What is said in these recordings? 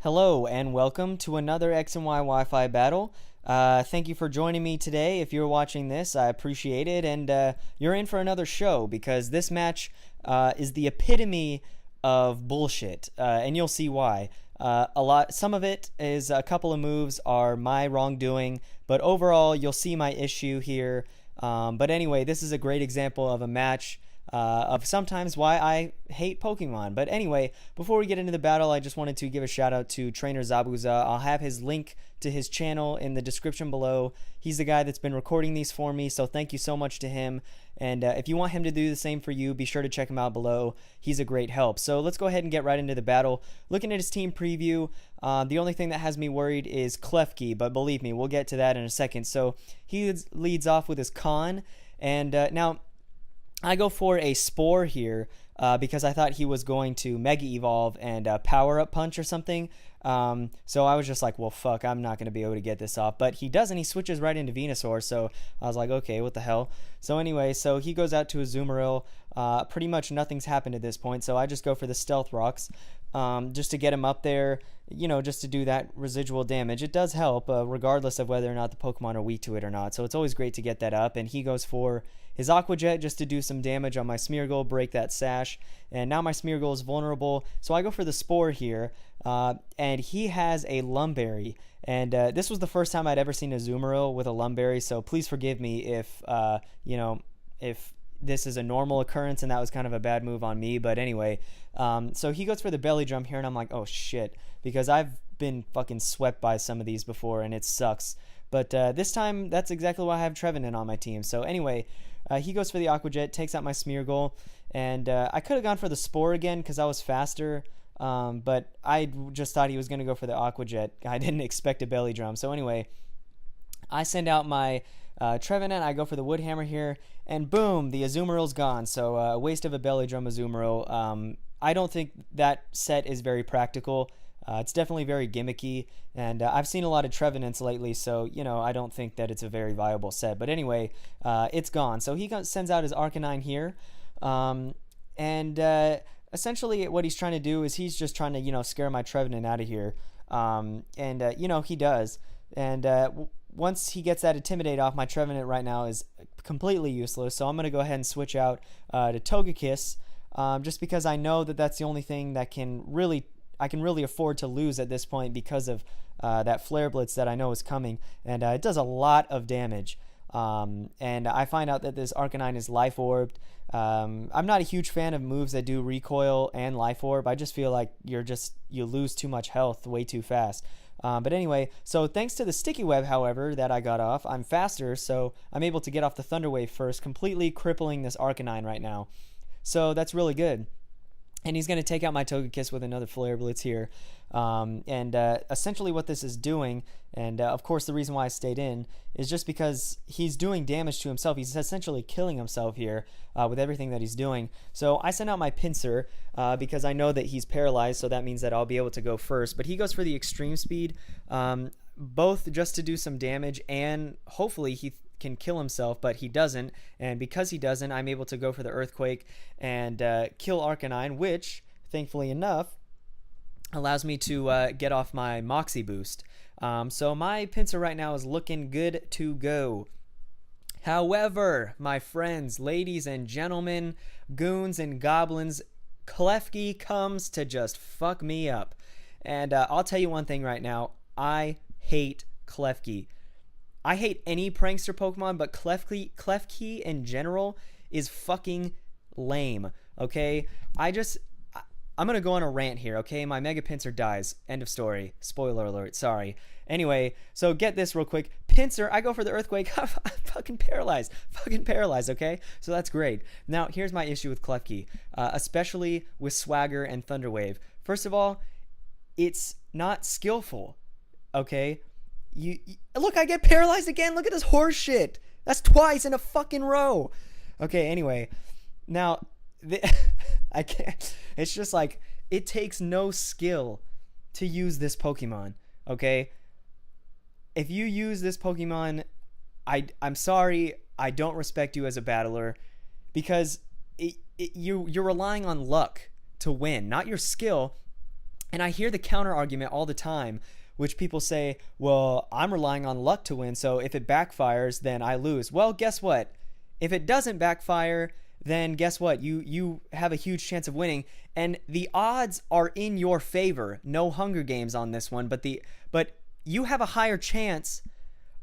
Hello and welcome to another X and Y Wi-Fi battle. Thank you for joining me today. If you're watching this, I appreciate it, and you're in for another show because this match is the epitome of bullshit, and you'll see why. Some of it is a couple of moves are my wrongdoing, but overall, you'll see my issue here. But anyway, this is a great example of a match of sometimes why I hate Pokemon. But anyway, before we get into the battle, I just wanted to give a shout out to trainer Zabuza. I'll have his link to his channel in the description below. He's the guy that's been recording these for me, so thank you so much to him. And if you want him to do the same for you, be sure to check him out below. He's a great help. So let's go ahead and get right into the battle. Looking at his team preview, the only thing that has me worried is KLEFKI, but believe me, we'll get to that in a second. So he leads off with his Con, and now I go for a Spore here because I thought he was going to Mega Evolve and Power Up Punch or something. So I was just like, well, fuck, I'm not going to be able to get this off. But he doesn't. He switches right into Venusaur. So I was like, okay, what the hell? So anyway, so he goes out to a Azumarill. Pretty much nothing's happened at this point. So I just go for the Stealth Rocks just to get him up there, just to do that residual damage. It does help regardless of whether or not the Pokemon are weak to it or not. So it's always great to get that up. And he goes for his Aqua Jet just to do some damage on my Smeargle, break that sash. And now my Smeargle is vulnerable. So I go for the Spore here. And he has a Lumberry. And this was the first time I'd ever seen a Azumarill with a Lumberry. So please forgive me if, if this is a normal occurrence and that was kind of a bad move on me. But anyway, so he goes for the Belly Drum here. And I'm like, oh shit. Because I've been fucking swept by some of these before and it sucks. But this time, that's exactly why I have Trevenant on my team. So anyway, he goes for the Aqua Jet, takes out my Smeargle. And I could have gone for the Spore again because I was faster. But I just thought he was going to go for the Aqua Jet. I didn't expect a Belly Drum. So anyway, I send out my Trevenant. I go for the Wood Hammer here. And boom, the Azumarill's gone. So a waste of a Belly Drum Azumarill. I don't think that set is very practical. It's definitely very gimmicky, and I've seen a lot of Trevenants lately, so, I don't think that it's a very viable set. But anyway, it's gone. So he sends out his Arcanine here, and essentially what he's trying to do is he's just trying to, scare my Trevenant out of here, and he does. And once he gets that Intimidate off, my Trevenant right now is completely useless, so I'm going to go ahead and switch out to Togekiss, just because I know that that's the only thing that I can really afford to lose at this point because of that Flare Blitz that I know is coming, and it does a lot of damage. And I find out that this Arcanine is Life Orbed. I'm not a huge fan of moves that do Recoil and Life Orb. I just feel like you lose too much health way too fast. But anyway, so thanks to the Sticky Web, however, that I got off, I'm faster, so I'm able to get off the Thunder Wave first, completely crippling this Arcanine right now. So that's really good. And he's going to take out my Togekiss with another Flare Blitz here. And essentially what this is doing, and of course the reason why I stayed in, is just because he's doing damage to himself. He's essentially killing himself here with everything that he's doing. So I send out my Pinsir because I know that he's paralyzed, so that means that I'll be able to go first. But he goes for the Extreme Speed, both just to do some damage, and hopefully he can kill himself, but he doesn't. And because he doesn't, I'm able to go for the Earthquake and kill Arcanine, which, thankfully enough, allows me to get off my Moxie boost. So my Pinsir right now is looking good to go. However, my friends, ladies and gentlemen, goons and goblins, KLEFKI comes to just fuck me up. And I'll tell you one thing right now. I hate KLEFKI. I hate any prankster Pokemon, but KLEFKI in general is fucking lame, okay? I'm going to go on a rant here, okay? My Mega Pinsir dies. End of story. Spoiler alert, sorry. Anyway, so get this real quick. Pinsir, I go for the Earthquake. I'm fucking paralyzed. Fucking paralyzed, okay? So that's great. Now, here's my issue with KLEFKI, especially with Swagger and Thunder Wave. First of all, it's not skillful, okay? Look, I get paralyzed again. Look at this horse shit. That's twice in a fucking row. Okay, anyway. Now, I can't. It's just like, it takes no skill to use this Pokemon, okay? If you use this Pokemon, I'm sorry, I don't respect you as a battler, because you're relying on luck to win, not your skill. And I hear the counter argument all the time, which people say, well, I'm relying on luck to win, so if it backfires, then I lose. Well, guess what? If it doesn't backfire, then guess what? You have a huge chance of winning, and the odds are in your favor. No Hunger Games on this one, but you have a higher chance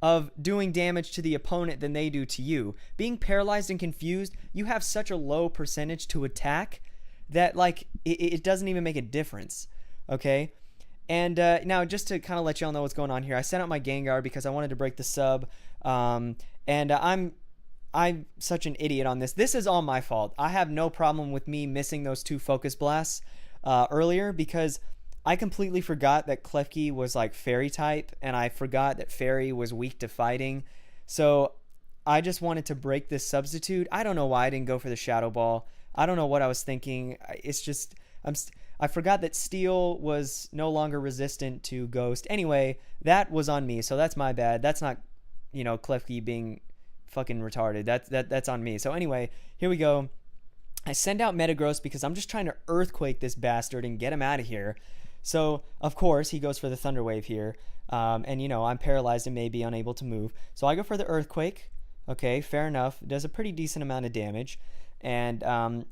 of doing damage to the opponent than they do to you. Being paralyzed and confused, you have such a low percentage to attack that like it doesn't even make a difference. Okay? And now just to kind of let y'all know what's going on here, I sent out my Gengar because I wanted to break the sub. And I'm such an idiot on this. This is all my fault. I have no problem with me missing those 2 Focus Blasts earlier because I completely forgot that KLEFKI was like Fairy type, and I forgot that Fairy was weak to fighting. So I just wanted to break this substitute. I don't know why I didn't go for the Shadow Ball. I don't know what I was thinking. It's just I forgot that Steel was no longer resistant to Ghost. Anyway, that was on me, so that's my bad. That's not, KLEFKI being fucking retarded. That's on me. So anyway, here we go. I send out Metagross because I'm just trying to Earthquake this bastard and get him out of here. So, of course, he goes for the Thunder Wave here. And, I'm paralyzed and may be unable to move. So I go for the Earthquake. Okay, fair enough. Does a pretty decent amount of damage. And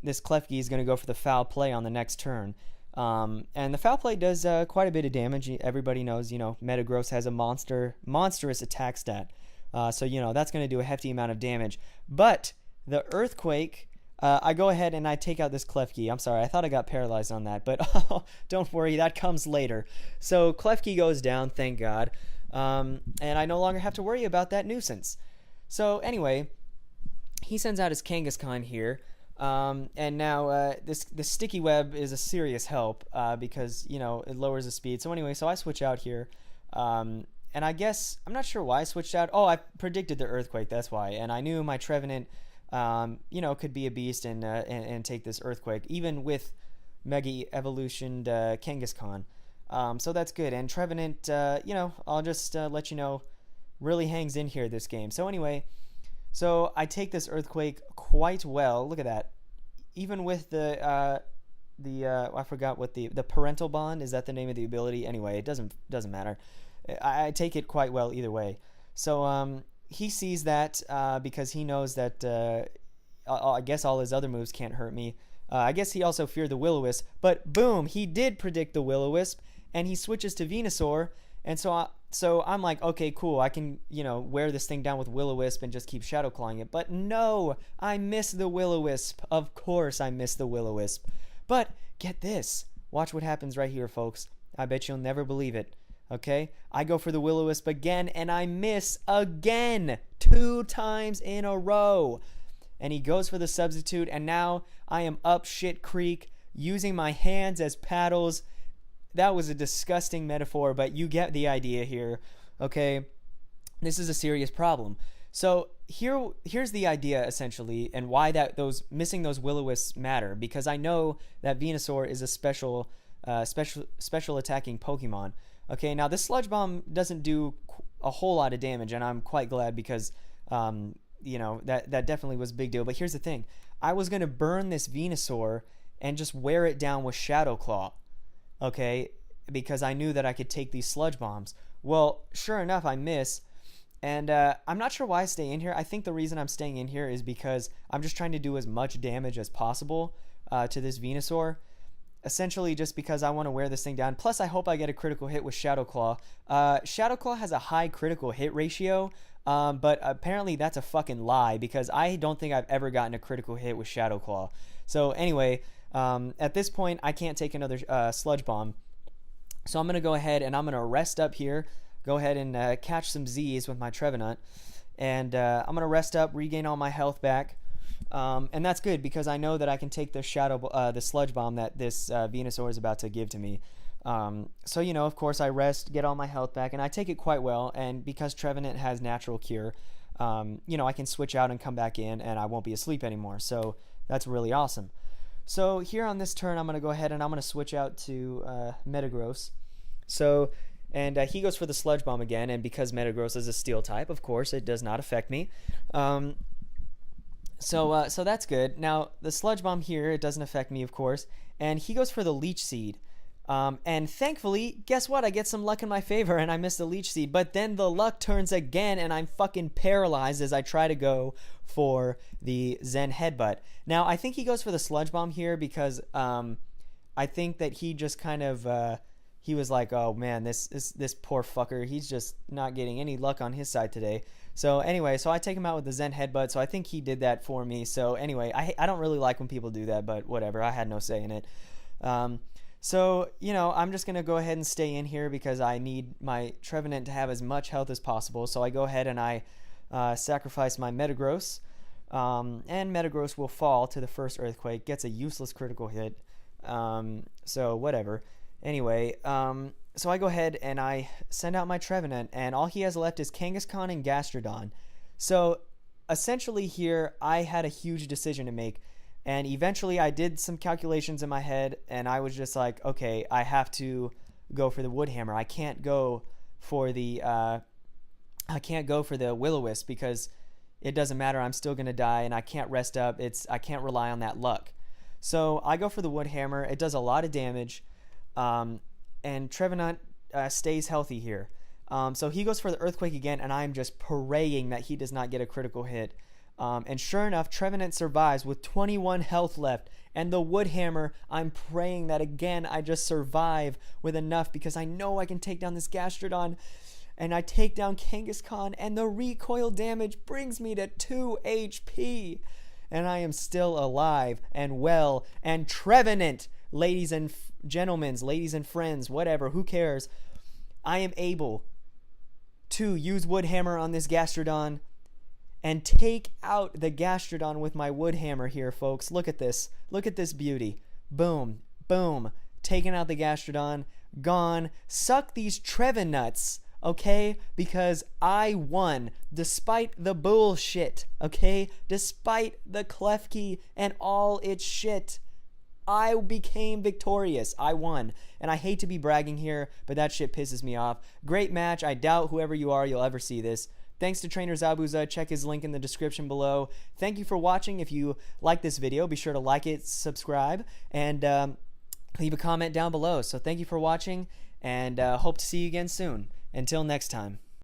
this KLEFKI is going to go for the Foul Play on the next turn. And the Foul Play does quite a bit of damage. Everybody knows, Metagross has a monstrous attack stat. So, that's going to do a hefty amount of damage. But the Earthquake... I go ahead and I take out this KLEFKI. I'm sorry, I thought I got paralyzed on that, but don't worry, that comes later. So KLEFKI goes down, thank God, and I no longer have to worry about that nuisance. So anyway, he sends out his Kangaskhan here, and now the Sticky Web is a serious help because, it lowers the speed. So anyway, so I switch out here, and I guess, I'm not sure why I switched out. Oh, I predicted the Earthquake, that's why, and I knew my Trevenant could be a beast and take this Earthquake, even with Mega Evolutioned Kangaskhan. So that's good. And Trevenant, I'll just let you know, really hangs in here this game. So anyway, so I take this Earthquake quite well. Look at that. Even with I forgot what the Parental Bond, is that the name of the ability? Anyway, it doesn't matter. I take it quite well either way. So, he sees that because he knows that I guess all his other moves can't hurt me. I guess he also feared the Will-O-Wisp, but boom, he did predict the Will-O-Wisp, and he switches to Venusaur, and so I'm like, okay, cool, I can, wear this thing down with Will-O-Wisp and just keep Shadow Clawing it. But no, I miss the Will-O-Wisp. Of course I miss the Will-O-Wisp. But get this. Watch what happens right here, folks. I bet you'll never believe it. Okay, I go for the Will-O-Wisp again, and I miss again 2 times in a row. And he goes for the substitute, and now I am up shit creek using my hands as paddles. That was a disgusting metaphor, but you get the idea here. Okay, this is a serious problem. So here's the idea essentially, and why missing those Will-O-Wisps matter. Because I know that Venusaur is a special attacking Pokemon. Okay, now this Sludge Bomb doesn't do a whole lot of damage, and I'm quite glad because, that definitely was a big deal. But here's the thing. I was going to burn this Venusaur and just wear it down with Shadow Claw, okay, because I knew that I could take these Sludge Bombs. Well, sure enough, I miss, and I'm not sure why I stay in here. I think the reason I'm staying in here is because I'm just trying to do as much damage as possible to this Venusaur. Essentially just because I want to wear this thing down. Plus, I hope I get a critical hit with Shadow Claw. Shadow Claw has a high critical hit ratio, but apparently that's a fucking lie because I don't think I've ever gotten a critical hit with Shadow Claw. So anyway, at this point, I can't take another Sludge Bomb. So I'm going to go ahead and I'm going to rest up here, go ahead and catch some Z's with my Trevenant, and I'm going to rest up, regain all my health back. And that's good because I know that I can take the the Sludge Bomb that this Venusaur is about to give to me. So, of course, I rest, get all my health back, and I take it quite well. And because Trevenant has Natural Cure, I can switch out and come back in, and I won't be asleep anymore. So that's really awesome. So here on this turn, I'm going to go ahead and I'm going to switch out to Metagross. So, and he goes for the Sludge Bomb again, and because Metagross is a Steel type, of course, it does not affect me. So that's good. Now, the Sludge Bomb here, it doesn't affect me, of course. And he goes for the Leech Seed. And thankfully, guess what? I get some luck in my favor and I miss the leech seed. But then the luck turns again and I'm fucking paralyzed as I try to go for the Zen headbutt. Now, I think he goes for the sludge bomb here because I think that he just kind of he was like, oh man, this poor fucker, he's just not getting any luck on his side today. So anyway, so I take him out with the Zen headbutt. So I think he did that for me. So anyway, I don't really like when people do that, but whatever. I had no say in it. So, you know, I'm just going to go ahead and stay in here because I need my Trevenant to have as much health as possible. So I go ahead and I sacrifice my Metagross. And Metagross will fall to the first Earthquake. Gets a useless critical hit. So whatever. Anyway, so I go ahead and I send out my Trevenant. And all he has left is Kangaskhan and Gastrodon. So essentially here, I had a huge decision to make. And eventually I did some calculations in my head and I was just like, okay, I have to go for the Wood Hammer. I can't go for the Will-O-Wisp because it doesn't matter. I'm still going to die and I can't rest up. I can't rely on that luck. So I go for the Wood Hammer. It does a lot of damage. And Trevenant stays healthy here. So he goes for the Earthquake again and I'm just praying that he does not get a critical hit. And sure enough, Trevenant survives with 21 health left. And the Wood Hammer, I'm praying that again I just survive with enough because I know I can take down this Gastrodon. And I take down Kangaskhan and the recoil damage brings me to 2 HP. And I am still alive and well and Trevenant, ladies and gentlemen, ladies and friends, whatever, who cares. I am able to use Wood Hammer on this Gastrodon and take out the Gastrodon with my Wood Hammer here, folks. Look at this. Look at this beauty. Boom. Boom. Taking out the Gastrodon. Gone. Suck these Trevenuts, okay? Because I won. Despite the bullshit, okay? Despite the KLEFKI and all its shit. I became victorious. I won. And I hate to be bragging here, but that shit pisses me off. Great match. I doubt whoever you are, you'll ever see this. Thanks to Trainer Zabuza. Check his link in the description below. Thank you for watching. If you like this video, be sure to like it, subscribe, and leave a comment down below. So thank you for watching, and hope to see you again soon. Until next time.